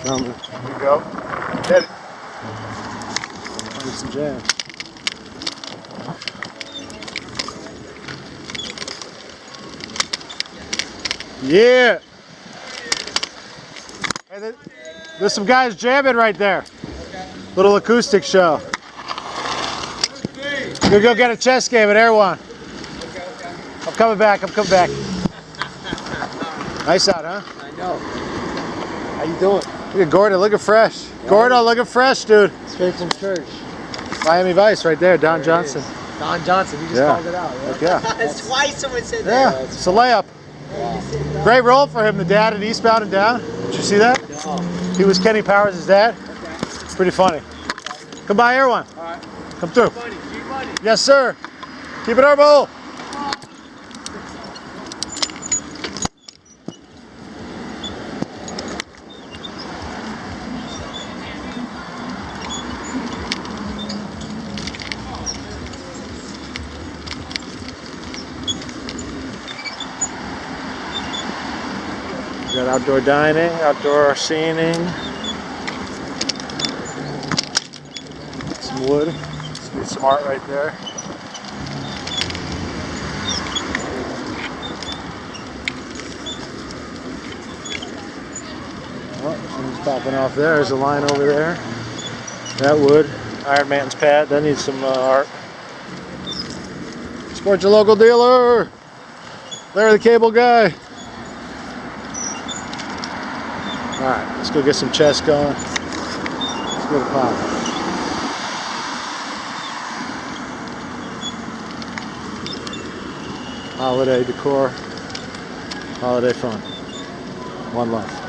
Coming. Here you go. Get it. Find some jam. Yeah. Hey, there's some guys jamming right there. Little acoustic show. We'll go get a chess game at Air One. I'm coming back. Nice out, huh? I know. How you doing? Look at Gordon, looking fresh. Yeah. Gordon, looking fresh, dude. Straight from church. Miami Vice right there, Don Johnson. Don Johnson, you just called it out. Right? Yeah. That's twice someone said that. Yeah, it's a layup. Wow. Great role for him, the dad in Eastbound and Down. Did you see that? No. He was Kenny Powers' dad. It's pretty funny. Come by Air One. All right. Come through. Keep money. Yes, sir. Keep it herbal. We got outdoor dining, outdoor scening, some wood, some art right there. Oh, something's popping off there. There's a line over there. That wood, Iron Man's pad, that needs some art. Support your local dealer. Larry the Cable Guy. Alright, let's go get some chess going. Let's go to pop. Holiday decor, holiday fun. One love.